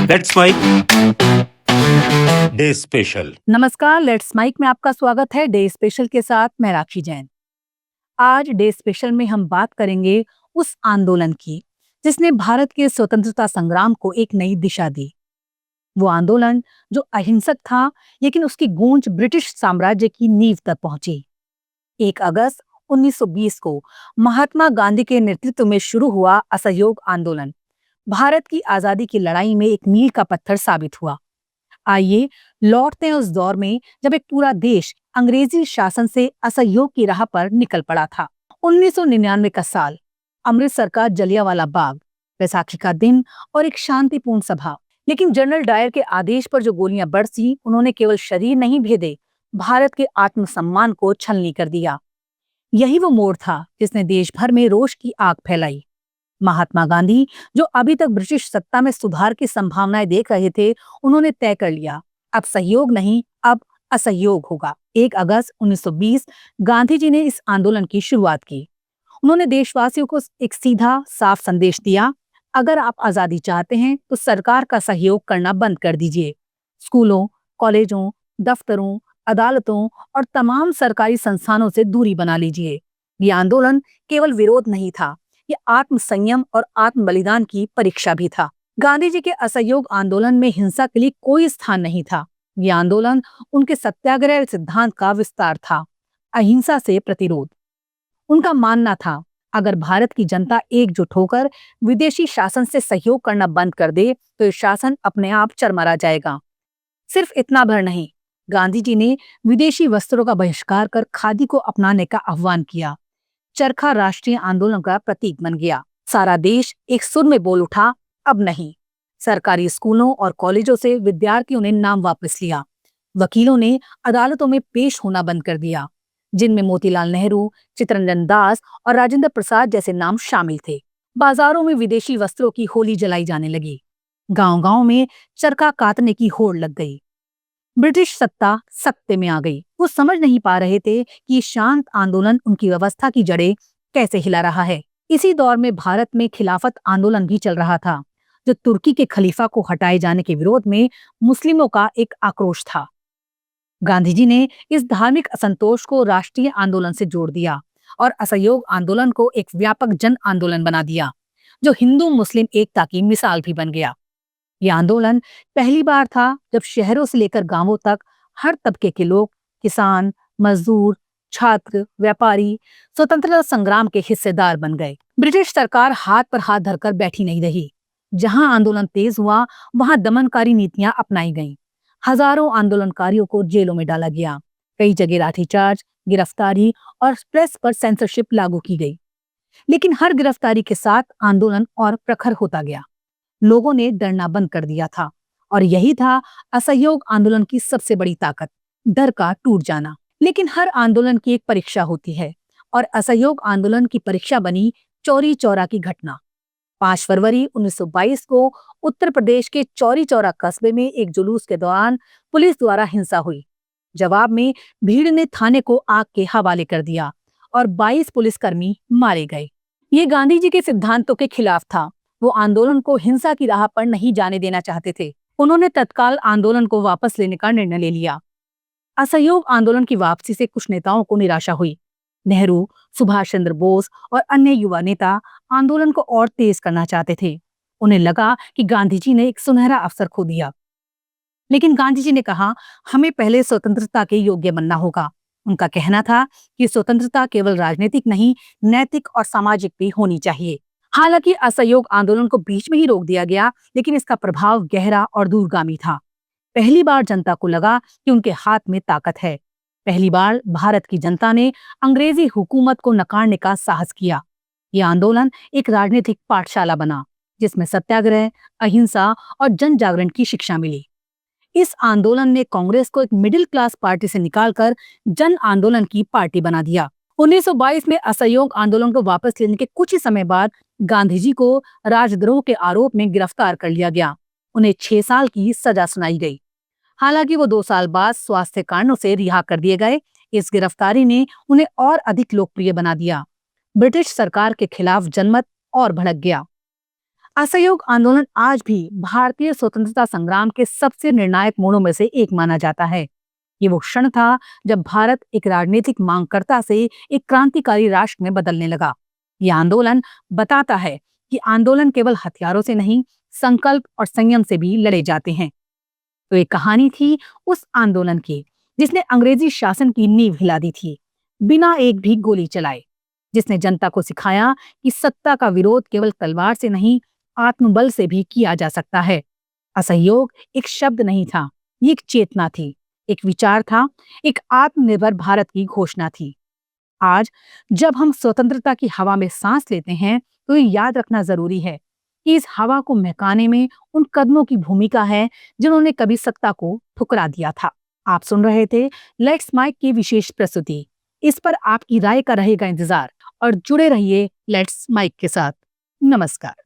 Let's mic day special. नमस्कार, let's mic में आपका स्वागत है। डे स्पेशल के साथ मैं राखी जैन। आज डे स्पेशल में हम बात करेंगे उस आंदोलन की जिसने भारत के स्वतंत्रता संग्राम को एक नई दिशा दी। वो आंदोलन जो अहिंसक था, लेकिन उसकी गूंज ब्रिटिश साम्राज्य की नींव तक पहुंची। 1 अगस्त 1920 को महात्मा गांधी के नेतृत्व में शुरू हुआ असहयोग आंदोलन भारत की आजादी की लड़ाई में एक मील का पत्थर साबित हुआ। आइए लौटते हैं उस दौर में जब एक पूरा देश अंग्रेजी शासन से असहयोग की राह पर निकल पड़ा था। 1999 का साल, अमृतसर का जलियांवाला बाग, बैसाखी का दिन और एक शांतिपूर्ण सभा। लेकिन जनरल डायर के आदेश पर जो गोलियां बरसी, उन्होंने केवल शरीर नहीं भेदे, भारत के आत्मसम्मान को छलनी कर दिया। यही वो मोड़ था जिसने देश भर में रोष की आग फैलाई। महात्मा गांधी, जो अभी तक ब्रिटिश सत्ता में सुधार की संभावनाएं देख रहे थे, उन्होंने तय कर लिया, अब सहयोग नहीं, अब असहयोग होगा। 1 अगस्त 1920 गांधी जी ने इस आंदोलन की शुरुआत की। उन्होंने देशवासियों को एक सीधा साफ संदेश दिया, अगर आप आजादी चाहते हैं तो सरकार का सहयोग करना बंद कर दीजिए। स्कूलों, कॉलेजों, दफ्तरों, अदालतों और तमाम सरकारी संस्थानों से दूरी बना लीजिए। ये आंदोलन केवल विरोध नहीं था, ये आत्म संयम और आत्म बलिदान की परीक्षा भी था। गांधी जी के असहयोग आंदोलन में हिंसा के लिए कोई स्थान नहीं था। ये आंदोलन उनके सत्याग्रह सिद्धांत का विस्तार था, अहिंसा से प्रतिरोध। उनका मानना था, अगर भारत की जनता एकजुट होकर विदेशी शासन से सहयोग करना बंद कर दे तो ये शासन अपने आप चरमरा जाएगा। सिर्फ इतना भर नहीं, गांधी जी ने विदेशी वस्त्रों का बहिष्कार कर खादी को अपनाने का आह्वान किया। चरखा राष्ट्रीय आंदोलन का प्रतीक बन गया। सारा देश एक सुर में बोल उठा, अब नहीं। सरकारी स्कूलों और कॉलेजों से विद्यार्थियों ने नाम वापस लिया। वकीलों ने अदालतों में पेश होना बंद कर दिया, जिनमें मोतीलाल नेहरू, चित्तरंजन दास और राजेंद्र प्रसाद जैसे नाम शामिल थे। बाजारों में विदेशी वस्त्रों की होली जलाई जाने लगी। गांव-गांव में चरखा कातने की होड़ लग गई। ब्रिटिश सत्ता सत्ते में आ गई। वो समझ नहीं पा रहे थे कि ये शांत आंदोलन उनकी व्यवस्था की जड़ें कैसे हिला रहा है। इसी दौर में भारत में खिलाफत आंदोलन भी चल रहा था, जो तुर्की के खलीफा को हटाए जाने के विरोध में मुस्लिमों का एक आक्रोश था। गांधी जी ने इस धार्मिक असंतोष को राष्ट्रीय आंदोलन से जोड़ दिया और असहयोग आंदोलन को एक व्यापक जन आंदोलन बना दिया, जो हिंदू मुस्लिम एकता की मिसाल भी बन गया। यह आंदोलन पहली बार था जब शहरों से लेकर गांवों तक हर तबके के लोग, किसान, मजदूर, छात्र, व्यापारी, स्वतंत्रता संग्राम के हिस्सेदार बन गए। ब्रिटिश सरकार हाथ पर हाथ धरकर बैठी नहीं रही। जहां आंदोलन तेज हुआ, वहां दमनकारी नीतियां अपनाई गईं। हजारों आंदोलनकारियों को जेलों में डाला गया। कई जगह लाठीचार्ज, गिरफ्तारी और प्रेस पर सेंसरशिप लागू की गई। लेकिन हर गिरफ्तारी के साथ आंदोलन और प्रखर होता गया। लोगों ने डरना बंद कर दिया था, और यही था असहयोग आंदोलन की सबसे बड़ी ताकत, डर का टूट जाना। लेकिन हर आंदोलन की एक परीक्षा होती है, और असहयोग आंदोलन की परीक्षा बनी चौरी चौरा की घटना। 5 फरवरी 1922 को उत्तर प्रदेश के चौरी चौरा कस्बे में एक जुलूस के दौरान पुलिस द्वारा हिंसा हुई। जवाब में भीड़ ने थाने को आग के हवाले कर दिया और 22 पुलिसकर्मी मारे गए। ये गांधी जी के सिद्धांतों के खिलाफ था। वो आंदोलन को हिंसा की राह पर नहीं जाने देना चाहते थे। उन्होंने तत्काल आंदोलन को वापस लेने का निर्णय ले लिया। असहयोग आंदोलन की वापसी से कुछ नेताओं को निराशा हुई। नेहरू, सुभाष चंद्र बोस और अन्य युवा नेता आंदोलन को और तेज करना चाहते थे। उन्हें लगा कि गांधी जी ने एक सुनहरा अवसर खो दिया। लेकिन गांधी जी ने कहा, हमें पहले स्वतंत्रता के योग्य बनना होगा। उनका कहना था कि स्वतंत्रता केवल राजनीतिक नहीं, नैतिक और सामाजिक भी होनी चाहिए। हालांकि असहयोग आंदोलन को बीच में ही रोक दिया गया, लेकिन इसका प्रभाव गहरा और दूरगामी था। पहली बार जनता को लगा कि उनके हाथ में ताकत है। पहली बार भारत की जनता ने अंग्रेजी हुकूमत को नकारने का साहस किया। यह आंदोलन एक राजनीतिक पाठशाला बना, जिसमें सत्याग्रह, अहिंसा और जन जागरण की शिक्षा मिली। इस आंदोलन ने कांग्रेस को एक मिडिल क्लास पार्टी से निकालकर जन आंदोलन की पार्टी बना दिया। 1922 में असहयोग आंदोलन को वापस लेने के कुछ ही समय बाद गांधी जी को राजद्रोह के आरोप में गिरफ्तार कर लिया गया। उन्हें 6 साल की सजा सुनाई गई। हालांकि वो 2 साल बाद स्वास्थ्य कारणों से रिहा कर दिए गए। इस गिरफ्तारी ने उन्हें और अधिक लोकप्रिय बना दिया। ब्रिटिश सरकार के खिलाफ जनमत और भड़क गया। असहयोग आंदोलन आज भी भारतीय स्वतंत्रता संग्राम के सबसे निर्णायक मोड़ों में से एक माना जाता है। ये वो क्षण था जब भारत एक राजनीतिक मांगकर्ता से एक क्रांतिकारी राष्ट्र में बदलने लगा। ये आंदोलन बताता है कि आंदोलन केवल हथियारों से नहीं, संकल्प और संयम से भी लड़े जाते हैं। तो एक कहानी थी उस आंदोलन की जिसने अंग्रेजी शासन की नींव हिला दी थी, बिना एक भी गोली चलाए, जिसने जनता को सिखाया कि सत्ता का विरोध केवल तलवार से नहीं, आत्मबल से भी किया जा सकता है। असहयोग एक शब्द नहीं था, ये एक चेतना थी, एक विचार था, एक आत्मनिर्भर भारत की घोषणा थी। आज जब हम स्वतंत्रता की हवा में सांस लेते हैं, तो ये याद रखना जरूरी है कि इस हवा को महकाने में उन कदमों की भूमिका है जिन्होंने कभी सत्ता को ठुकरा दिया था। आप सुन रहे थे लेट्स माइक की विशेष प्रस्तुति। इस पर आपकी राय का रहेगा इंतजार और जुड़े रहिए लेट्स माइक के साथ। नमस्कार।